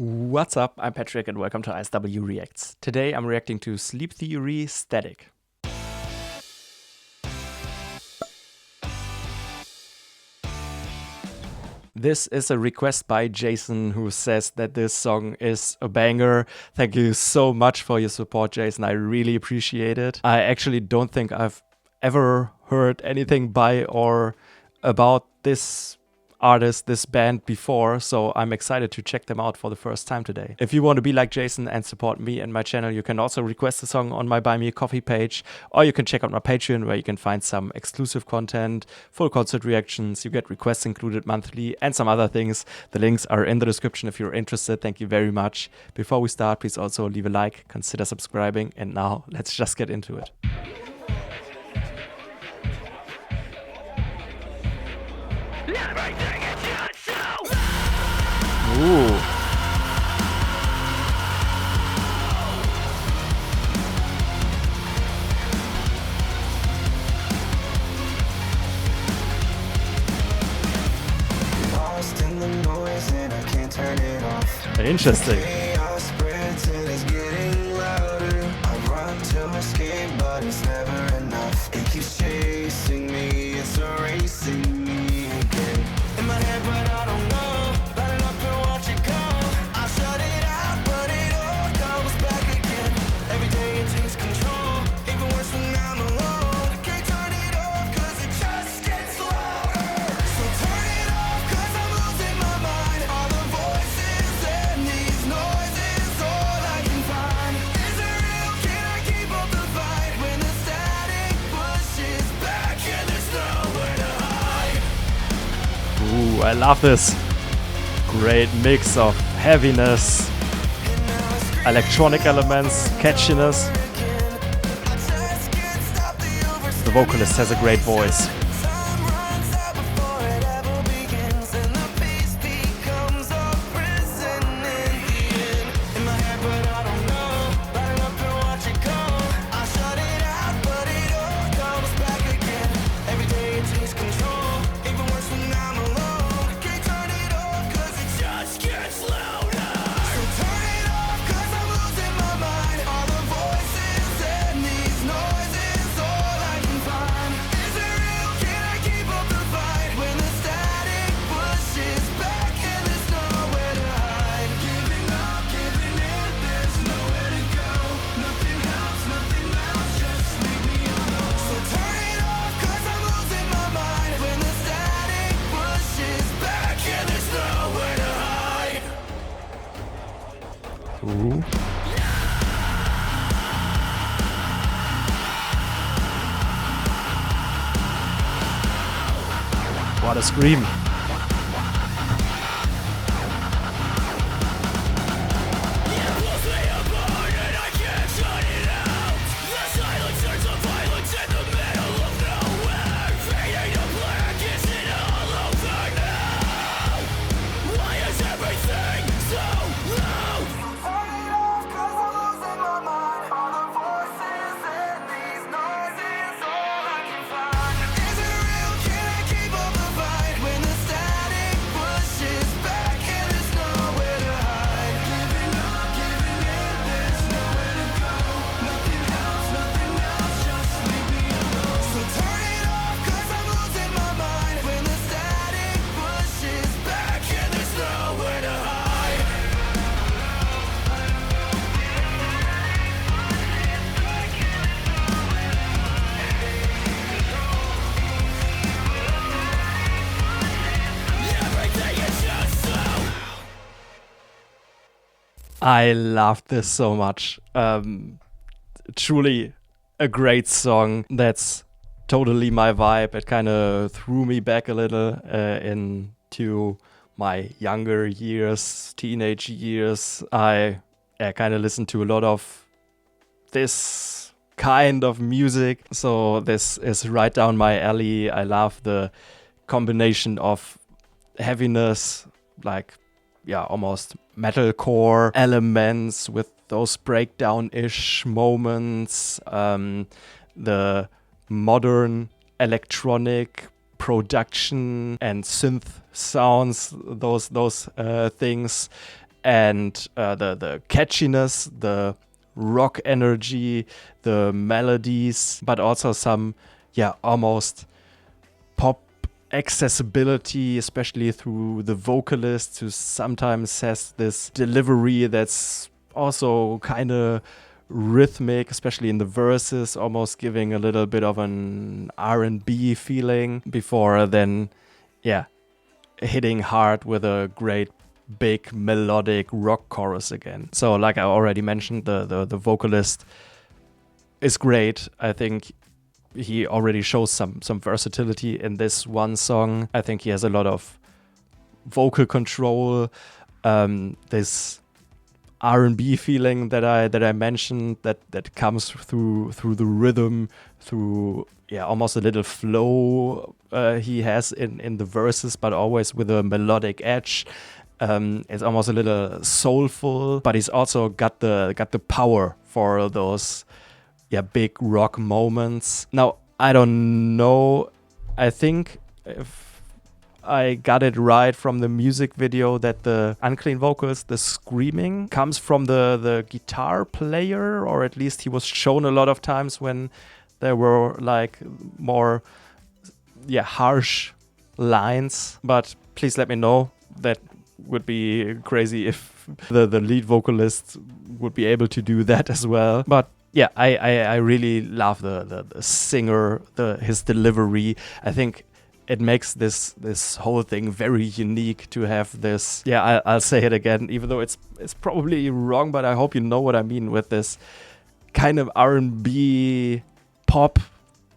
What's up? I'm Patrick and welcome to ISW Reacts. Today I'm reacting to Sleep Theory Static. This is a request by Jason, who says that this song is a banger. Thank you so much for your support, Jason. I really appreciate it. I actually don't think I've ever heard anything by or about this artist, this band before, so I'm excited to check them out for the first time today. If you want to be like Jason and support me and my channel, you can also request a song on my Buy Me a Coffee page, or you can check out my Patreon, where you can find some exclusive content, full concert reactions, you get requests included monthly, and some other things. The links are in the description if you're interested. Thank you very much. Before we start, please also leave a like, consider subscribing, and now let's just get into it. Ooh. Lost in the noise and I can't turn it off. Interesting. Chaos spreads and it's getting louder. I run to escape, but it's never enough. It keeps chasing me, it's erasing me again. In my head, but I don't know. Light it up and watch it go. I shut it out, but it all comes back again. Every day it takes control, even worse when I'm alone. I can't turn it off, cause it just gets louder. So turn it off, cause I'm losing my mind. All the voices and these noises, all I can find. Is it real? Can I keep up the fight? When the static pushes back and there's nowhere to hide. Ooh, I love this. Great mix of heaviness, electronic elements, catchiness. The vocalist has a great voice. Time runs out before it ever begins, and the peace becomes a prison in the end. In my head, but I don't know. Light it up and watch it go. I shut it out, but it all comes back again. Every day it takes control, even worse when I'm alone. I can't turn it off, cause it just gets louder. So turn it off, cause I'm losing my mind. All the voices and these noises, all I can find. Is it real? Can I keep up the fight? When the static pushes back and there's nowhere to hide. Giving up, giving in, there's nowhere to go. Nothing helps, nothing else, just leave me alone. So turn it off, cause I'm losing my mind. When the static pushes back and there's nowhere to hide. Ooh. What a scream. Turn it off, cause I'm losing my mind. All the voices and these noises, all I can find. Is it real? Can I keep up the fight? When the static pushes back and there's nowhere to hide. Giving up, giving in, there's nowhere to go. Nothing helps, nothing else, just leave me alone. So turn it off, cause I'm losing my mind. When the static pushes back and there's nowhere to hide. I love this so much. Truly a great song. That's totally my vibe. It kind of threw me back a little into my younger years, teenage years. I kind of listened to a lot of this kind of music, so this is right down my alley. I love the combination of heaviness, like almost metalcore elements with those breakdown-ish moments, the modern electronic production and synth sounds, those things, and the catchiness, the rock energy, the melodies, but also some, almost pop accessibility, especially through the vocalist, who sometimes has this delivery that's also kind of rhythmic, especially in the verses, almost giving a little bit of an R&B feeling before then, hitting hard with a great big melodic rock chorus again. So like I already mentioned, the vocalist is great. I think he already shows some versatility in this one song. I think he has a lot of vocal control, this R&B feeling that I mentioned that comes through the rhythm, through almost a little flow he has in the verses, but always with a melodic edge. It's almost a little soulful, but he's also got the power for those big rock moments. Now, I don't know, I think if I got it right from the music video that the unclean vocals, the screaming, comes from the guitar player, or at least he was shown a lot of times when there were like more harsh lines. But please let me know. That would be crazy if the lead vocalist would be able to do that as well. But I really love the singer, his delivery. I think it makes this whole thing very unique to have this. I'll say it again, even though it's probably wrong, but I hope you know what I mean with this kind of R&B pop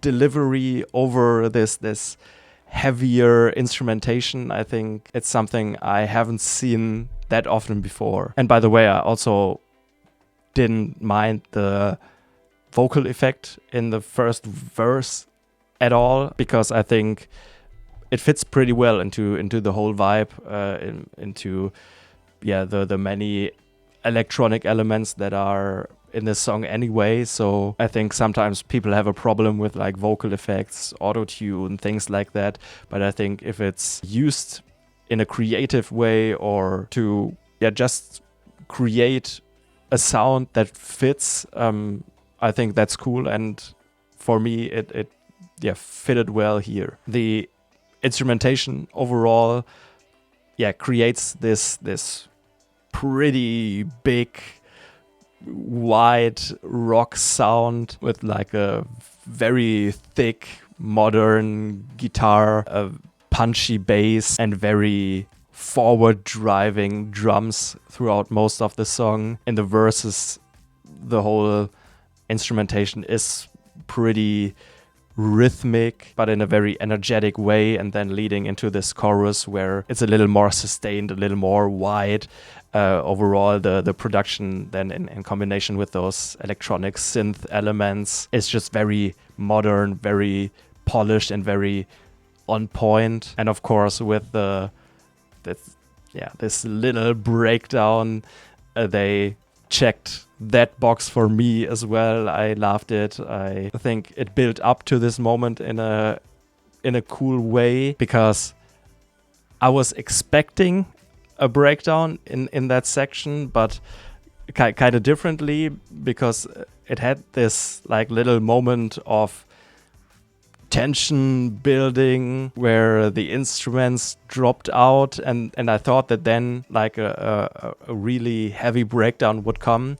delivery over this heavier instrumentation. I think it's something I haven't seen that often before. And by the way, I also didn't mind the vocal effect in the first verse at all, because I think it fits pretty well into the whole vibe, into the many electronic elements that are in this song anyway. So I think sometimes people have a problem with like vocal effects, auto-tune, things like that. But I think if it's used in a creative way, or to just create a sound that fits, I think that's cool. And for me, it fitted well here. The instrumentation overall, creates this pretty big, wide rock sound with like a very thick modern guitar, a punchy bass, and very forward driving drums throughout most of the song. In the verses, the whole instrumentation is pretty rhythmic, but in a very energetic way, and then leading into this chorus where it's a little more sustained, a little more wide. Overall, the production then in combination with those electronic synth elements is just very modern, very polished, and very on point. And of course, with this little breakdown, they checked that box for me as well. I loved it. I think it built up to this moment in a cool way, because I was expecting a breakdown in that section, but kind of differently, because it had this like little moment of tension building where the instruments dropped out, and I thought that then like a really heavy breakdown would come,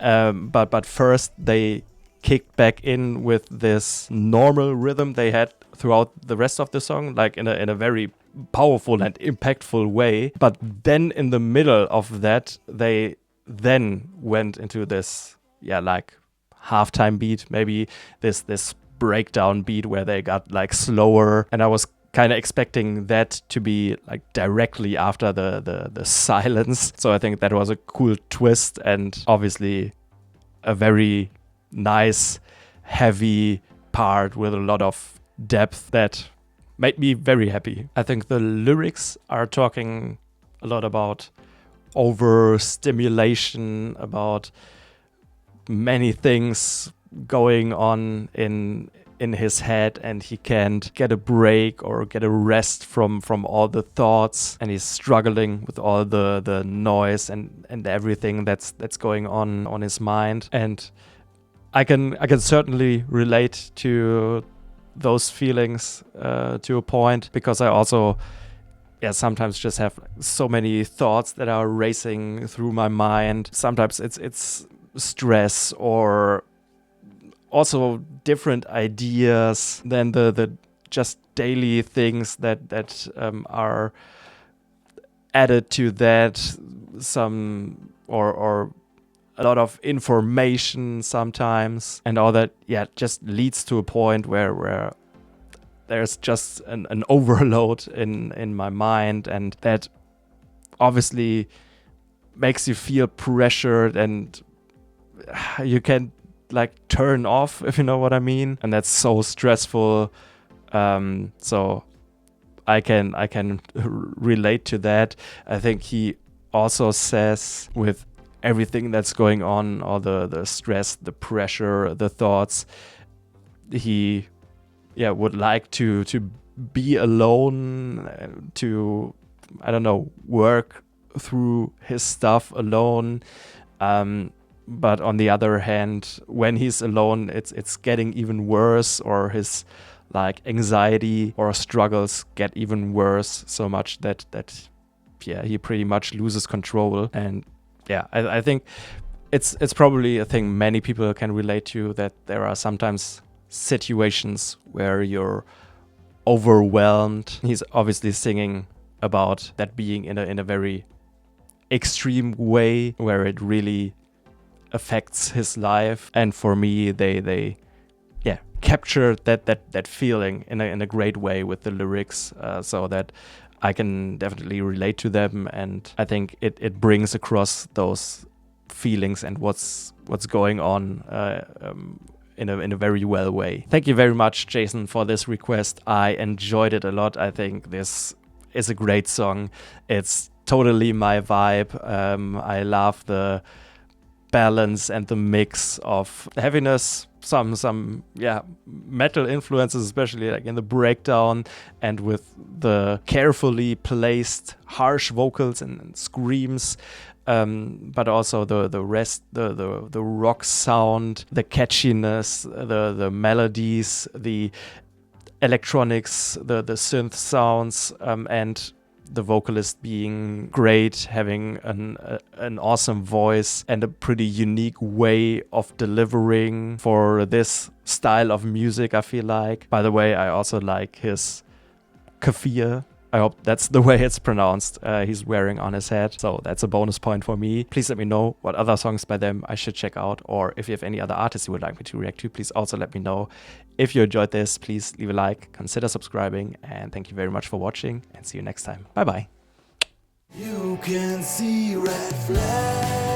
but first they kicked back in with this normal rhythm they had throughout the rest of the song, like in a very powerful and impactful way. But then in the middle of that, they then went into this like halftime beat, maybe this breakdown beat where they got like slower, and I was kind of expecting that to be like directly after the silence. So I think that was a cool twist, and obviously a very nice heavy part with a lot of depth that made me very happy. I think the lyrics are talking a lot about overstimulation, about many things going on in in his head and he can't get a break or get a rest from all the thoughts, and he's struggling with all the noise and everything that's going on his mind. And I can certainly relate to those feelings to a point, because I also sometimes just have so many thoughts that are racing through my mind. Sometimes it's stress or also different ideas than the just daily things that are added to that, some or a lot of information sometimes, and all that just leads to a point where there's just an overload in my mind, and that obviously makes you feel pressured, and you can't like turn off, if you know what I mean. And that's so stressful. So I can relate to that. I think he also says, with everything that's going on, all the stress, the pressure, the thoughts, he would like to be alone, to, I don't know, work through his stuff alone. But on the other hand, when he's alone, it's getting even worse, or his like anxiety or struggles get even worse, so much that he pretty much loses control. And I think it's probably a thing many people can relate to, that there are sometimes situations where you're overwhelmed. He's obviously singing about that being in a very extreme way, where it really affects his life. And for me, they capture that feeling in a great way with the lyrics, so that I can definitely relate to them, and I think it brings across those feelings and what's going on in a very well way. Thank you very much, Jason, for this request. I enjoyed it a lot. I think this is a great song. It's totally my vibe. I love the balance and the mix of heaviness, some metal influences, especially like in the breakdown, and with the carefully placed harsh vocals and screams, but also the rest, the rock sound, the catchiness, the melodies, the electronics, the synth sounds, and the vocalist being great, having an awesome voice and a pretty unique way of delivering for this style of music, I feel like. By the way, I also like his kafir. I hope that's the way it's pronounced. He's wearing on his head, so that's a bonus point for me. Please let me know what other songs by them I should check out, or if you have any other artists you would like me to react to, please also let me know. If you enjoyed this, please leave a like, consider subscribing, and thank you very much for watching, and see you next time. Bye bye. You can see red flags.